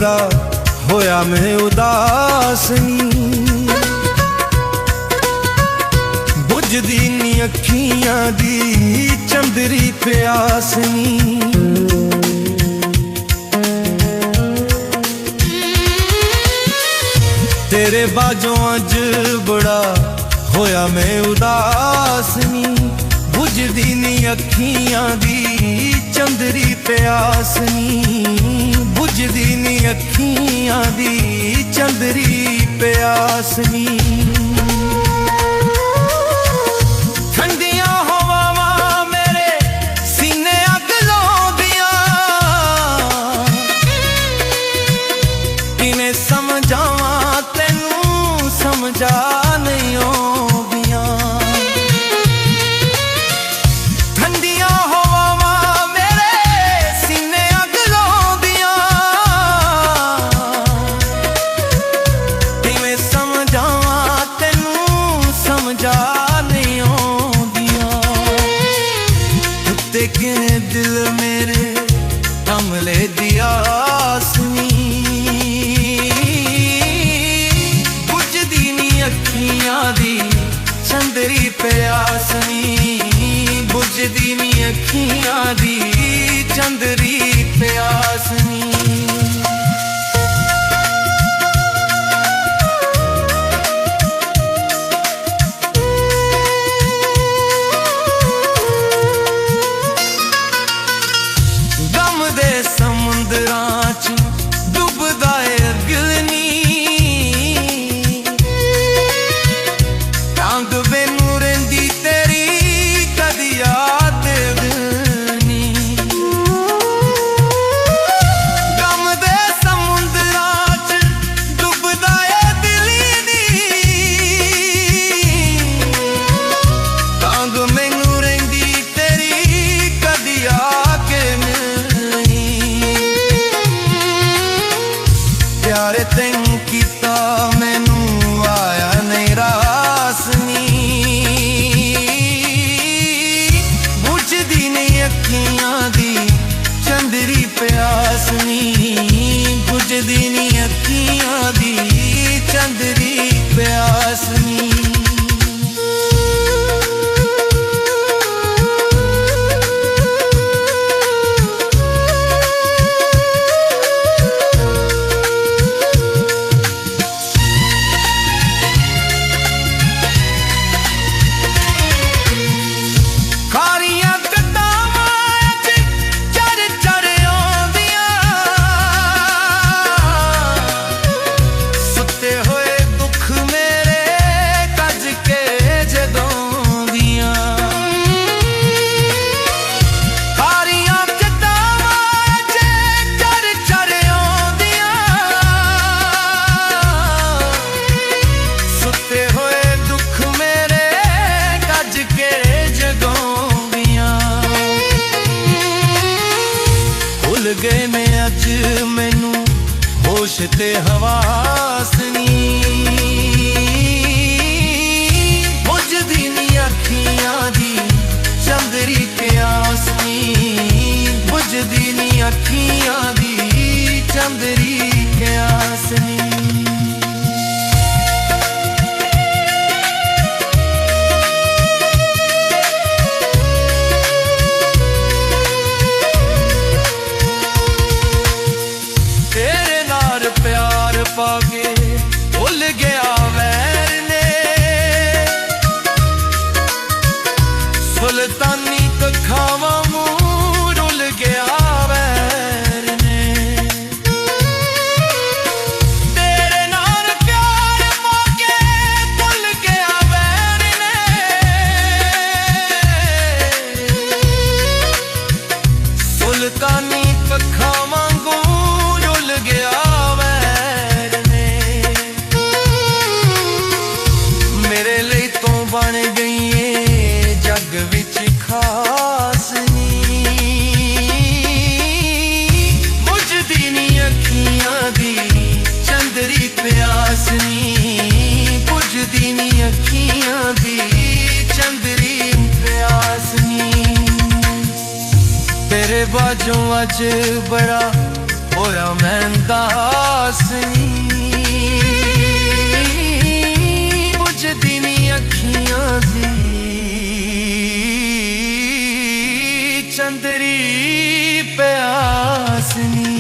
बड़ा होया मैं उदास नी। बुझदी नी अखियां दी चंदरी प्यास नी। तेरे बाजों अज बड़ा होया मैं उदास नी। बुझदी नी अखियां दी चंदरी प्यास नी। बुझदी नी अखियां दी चंदरी प्यास नी। ठंडियां हवावां मेरे सीने अग लाउंदियां, किवें समझावां तैनूं समझा नहीं आउंदियां। ठंडियां हवावां मेरे सीने अग लाउंदियां, किवें समझावां तैनूं समझा नहीं आउंदियां। उत्ते किवें दिल मेरे कमले दी आस नी। अखियां दी चंदरी प्यास नी। बुझदी नी अखियां दी चंदरी प्यास नी। गम दे समुंदरां च डुबदा ए दिल नी। प्यारे तैनूं कीता मैनूं आया नहीं रास नी। बुझदी नहीं अखियां दी चंदरी प्यास नी। बुझदी नहीं अखियां दी चंदरी प्यास नी। भुल गए मैं अज मैनू होश ते हवास नी। बुझदी नी अखियां दी चंदरी प्यास नी। बुझदी नी अखियां दी चंदरी प्यास नी। प्यार पाके भुल गया वैर ने, सुल्तानी कखावा मुंह रुल गया वैर ने। तेरे नाल प्यार पाके भुल गया वैर ने, सुल्तानी कखावा मुंह रुल गया। बन गई है जग विच खास नी। बुझदी नी अखियां दी चंदरी प्यास नी। बुझदी नी अखियां दी चंदरी प्यास नी। तेरे बाजों अज बड़ा होया मैं दास नी बुझदी नी अखियां दी चंदरी प्यास नी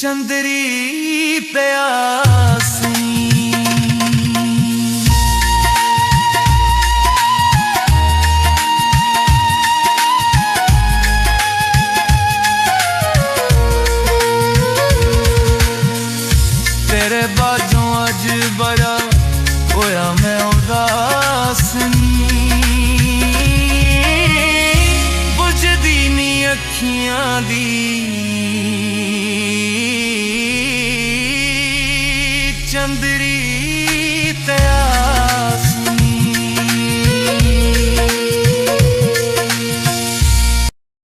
चंदरी प्यास तेरे बाजों अज बड़ा होया मैं उदास बुझदी नी अखियां दी चंदरी